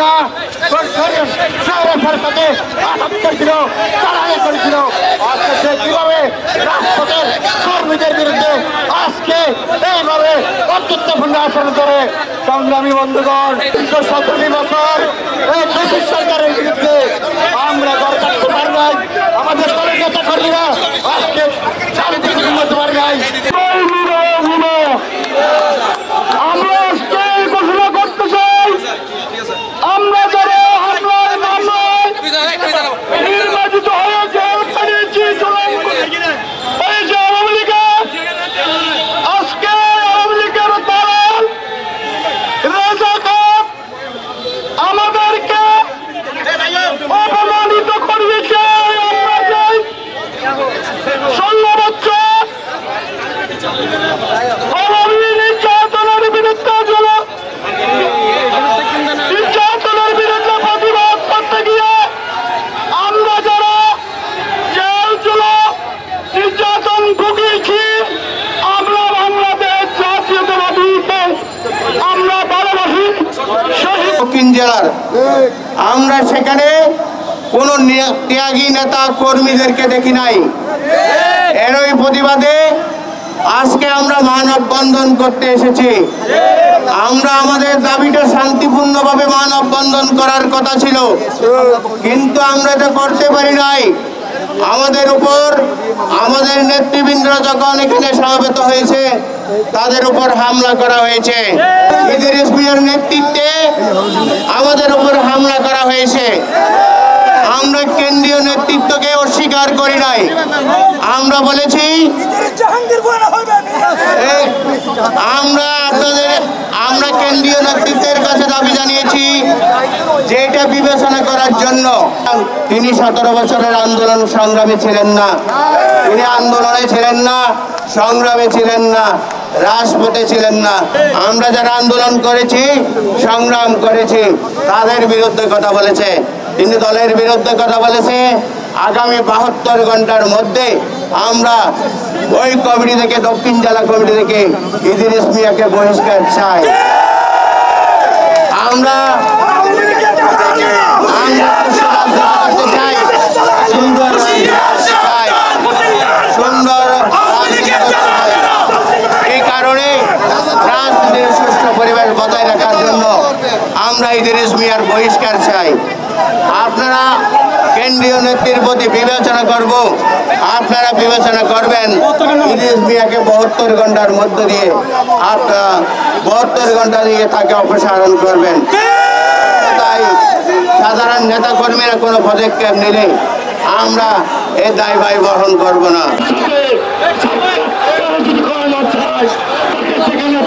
না, সাথে আঘাত ছিল, তারা করেছিল। আজকে সে কিভাবে রাজপথের কর্মীদের বিরুদ্ধে আজকে এইভাবে অত্যুত্তপূর্ণ আচরণ করে। সংগ্রামী বন্ধুগণ, 17 বছর এই ব্রিটিশ সরকারের বিরুদ্ধে আমরা ঘর কাটতে পারি নাই, আমাদের দলের নেতা কর্মীরা আজকে শান্তিপূর্ণ হতে পারি নাই। আমরা আজকে ঘোষণা করতে চাই, আমরা যারা হামলার মামলায় নির্বাচিত হয়ে জেল পাঠিয়েছি, এই যে আওয়ামী লীগের আজকে আওয়ামী লীগের দালাল রাজাকার আমাদেরকে অপমানিত করিয়েছে। আমরা চাই 16 বছর আওয়ামী নির্যাতনের বিরুদ্ধে নির্যাতনের বিরুদ্ধে প্রতিবাদ করতে গিয়ে আমরা যারা জেল ছিল নির্যাতন ভুগিয়েছি, আমরা বাংলাদেশ জাতীয়তাবাদী আমরা ভালোবাসি। দক্ষিণ জেলার আমরা সেখানে কোন ত্যাগী নেতা কর্মীদেরকে দেখি নাই। এরই প্রতিবাদে আজকে আমরা মানববন্ধন করতে এসেছি। আমরা আমাদের দাবিটা শান্তিপূর্ণভাবে মানববন্ধন করার কথা ছিল, কিন্তু আমরা এটা করতে পারি নাই। আমাদের উপর আমাদের নেতৃবৃন্দ যখন এখানে সমবেত হয়েছে তাদের উপর হামলা করা হয়েছে। ইদ্রিস মিয়ার নেতৃত্বে আমাদের উপর হামলা করা হয়েছে। আমরা কেন্দ্রীয় নেতৃত্বকে অস্বীকার করি নাই। আমরা বলেছি আমরা কেন্দ্রীয় নেতৃত্বের কাছে দাবি জানিয়েছি যে এটা বিবেচনা করার জন্য। তিনি 17 বছরের আন্দোলন সংগ্রামী ছিলেন না, তিনি আন্দোলনে ছিলেন না, সংগ্রামে ছিলেন না, রাজপথে ছিলেন না। আমরা যারা আন্দোলন করেছি, সংগ্রাম করেছি, তাদের বিরুদ্ধে কথা বলেছে। তিনি দলের বিরুদ্ধে কথা বলেছে। আগামী 72 ঘন্টার মধ্যে আমরা ওই কমিটি থেকে, দক্ষিণ জেলা কমিটি থেকে ইদ্রিস মিয়াকে বহিষ্কার চাই। আমরা সুন্দর এই কারণে রাজনীতির সুষ্ঠু পরিবেশ বজায় রাখার জন্য আমরা ইদ্রিস মিয়ার বহিষ্কার চাই। আপনারা কেন্দ্রীয় নেত্রীর প্রতি বিবেচনা করব, আপনারা বিবেচনা করবেন। ইদ্রিস মিয়াকে 72 ঘন্টার মধ্য দিয়ে আপনারা 72 ঘন্টা দিয়ে তাকে অপসারণ করবেন। তাই সাধারণ নেতা কর্মীরা কোনো পদক্ষেপ নিলে আমরা এ দায়ভার বহন করব না। সেখানে